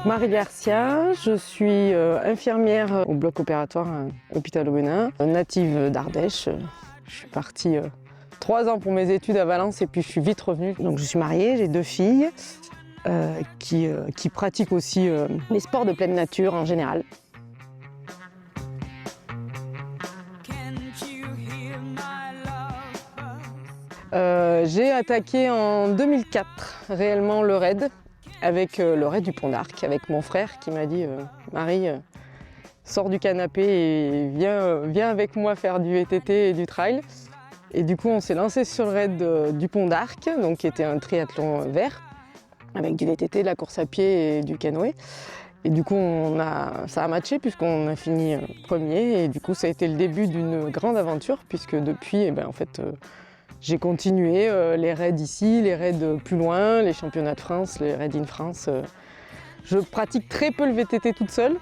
Donc Marie Garcia, je suis infirmière au bloc opératoire Hôpital Aubenas, native d'Ardèche. Je suis partie 3 ans pour mes études à Valence et puis je suis vite revenue. Donc je suis mariée, j'ai 2 filles qui pratiquent aussi les sports de pleine nature en général. J'ai attaqué en 2004 réellement le raid, avec le raid du Pont d'Arc, avec mon frère qui m'a dit Marie, sors du canapé et viens avec moi faire du VTT et du trail. Et du coup on s'est lancé sur le raid du Pont d'Arc, donc qui était un triathlon vert, avec du VTT, de la course à pied et du canoë. Et du coup ça a matché puisqu'on a fini premier et du coup ça a été le début d'une grande aventure puisque depuis j'ai continué les raids ici, les raids plus loin, les championnats de France, les raids in France. Je pratique très peu le VTT toute seule,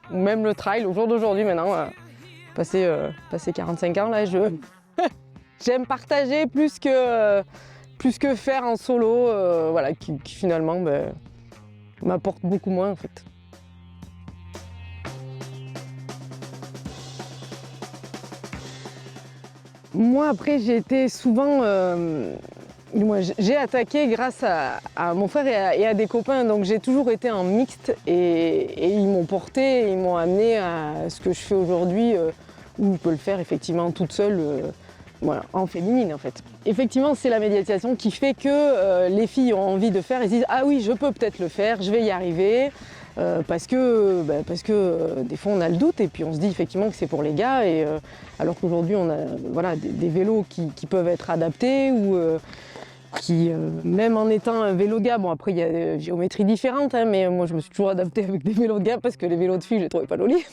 ou même le trail. Au jour d'aujourd'hui maintenant, passé 45 ans, là, j'aime partager plus que faire en solo, voilà, qui finalement m'apporte beaucoup moins en fait. Moi après j'ai été souvent, j'ai attaqué grâce à mon frère et à des copains, donc j'ai toujours été en mixte et ils m'ont porté, ils m'ont amené à ce que je fais aujourd'hui, où je peux le faire effectivement toute seule, voilà, en féminine en fait. Effectivement c'est la médiatisation qui fait que les filles ont envie de faire et se disent ah oui je peux peut-être le faire, je vais y arriver. Parce que des fois on a le doute et puis on se dit effectivement que c'est pour les gars alors qu'aujourd'hui on a voilà, des vélos qui peuvent être adaptés ou qui même en étant un vélo gars, bon après il y a des géométries différentes hein, mais moi je me suis toujours adaptée avec des vélos de gars parce que les vélos de filles je les trouvais pas jolis.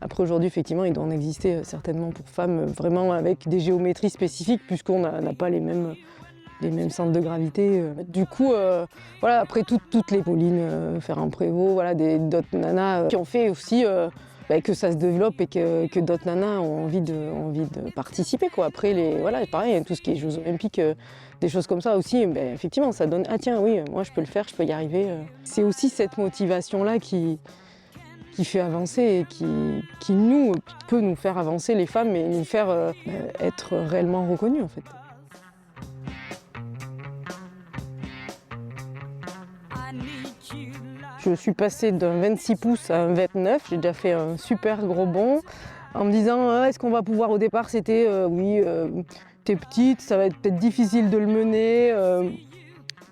Après aujourd'hui effectivement il doit en exister certainement pour femmes vraiment avec des géométries spécifiques puisqu'on n'a pas les mêmes centres de gravité. Du coup, voilà, après toutes les Pauline, Ferrand-Prévot, voilà, d'autres nanas qui ont fait aussi que ça se développe et que d'autres nanas ont envie de participer, quoi. Après, voilà, pareil, tout ce qui est Jeux Olympiques, des choses comme ça aussi, effectivement, ça donne « Ah tiens, oui, moi je peux le faire, je peux y arriver ». C'est aussi cette motivation-là qui fait avancer et qui peut nous faire avancer les femmes et nous faire être réellement reconnues, en fait. Je suis passée d'un 26 pouces à un 29, j'ai déjà fait un super gros bond en me disant est-ce qu'on va pouvoir, au départ c'était oui, t'es petite, ça va être peut-être difficile de le mener,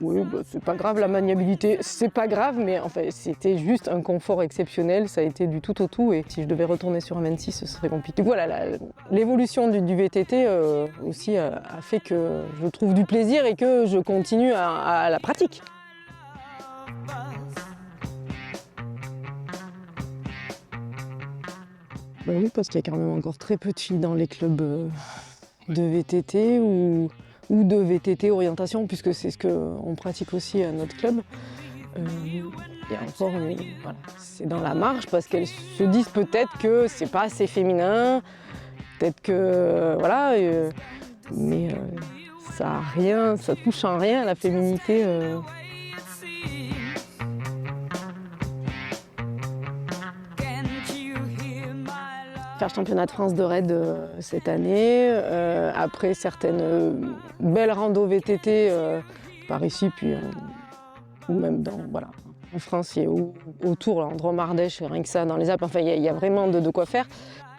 oui c'est pas grave la maniabilité, c'est pas grave mais en fait c'était juste un confort exceptionnel, ça a été du tout au tout et si je devais retourner sur un 26 ce serait compliqué. Voilà, l'évolution du VTT aussi a fait que je trouve du plaisir et que je continue à la pratique. Ben oui, parce qu'il y a quand même encore très peu de filles dans les clubs de VTT ou de VTT orientation, puisque c'est ce qu'on pratique aussi à notre club. Et encore, voilà, c'est dans la marge parce qu'elles se disent peut-être que c'est pas assez féminin, peut-être que voilà, mais ça touche en rien à la féminité. Faire championnat de France de raid cette année, après certaines belles randos VTT par ici, puis ou même en France, il y a autour, en Drôme Ardèche, rien que ça, dans les Alpes, enfin il y a vraiment de quoi faire.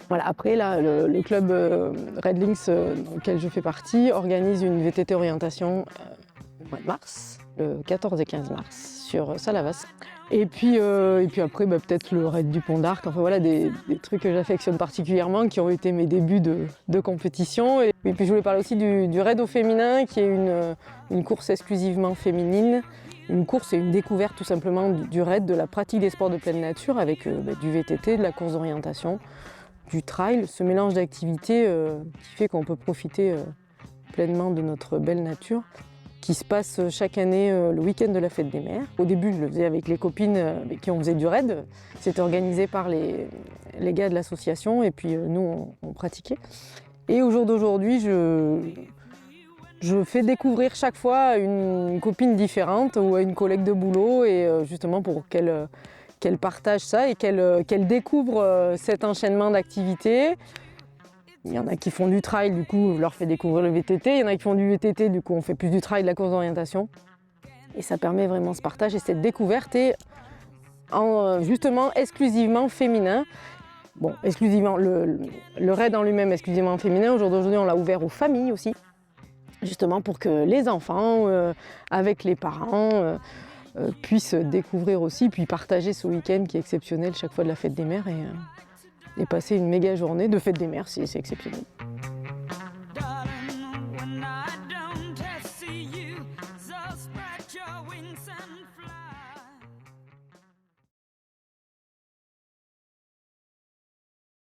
Voilà, après là, le club Red Links dans lequel je fais partie organise une VTT orientation au mois de mars, le 14 et 15 mars, sur Salavas. Et puis après, peut-être le raid du Pont d'Arc, enfin voilà, des trucs que j'affectionne particulièrement, qui ont été mes débuts de compétition. Et puis je voulais parler aussi du raid au féminin, qui est une course exclusivement féminine, une course et une découverte tout simplement du raid, de la pratique des sports de pleine nature, avec du VTT, de la course d'orientation, du trail, ce mélange d'activités qui fait qu'on peut profiter pleinement de notre belle nature, qui se passe chaque année le week-end de la fête des mères. Au début, je le faisais avec les copines avec qui on faisait du raid. C'était organisé par les gars de l'association et puis nous, on pratiquait. Et au jour d'aujourd'hui, je fais découvrir chaque fois une copine différente ou une collègue de boulot et justement pour qu'elle partage ça et qu'elle découvre cet enchaînement d'activités. Il y en a qui font du trail, du coup je leur fais découvrir le VTT. Il y en a qui font du VTT, du coup on fait plus du trail, de la course d'orientation. Et ça permet vraiment ce partage et cette découverte est justement exclusivement féminin. Bon, exclusivement, le raid en lui-même exclusivement féminin. Aujourd'hui, on l'a ouvert aux familles aussi, justement pour que les enfants, avec les parents, puissent découvrir aussi, puis partager ce week-end qui est exceptionnel chaque fois de la fête des mères et passer une méga journée de fête des mères, c'est exceptionnel.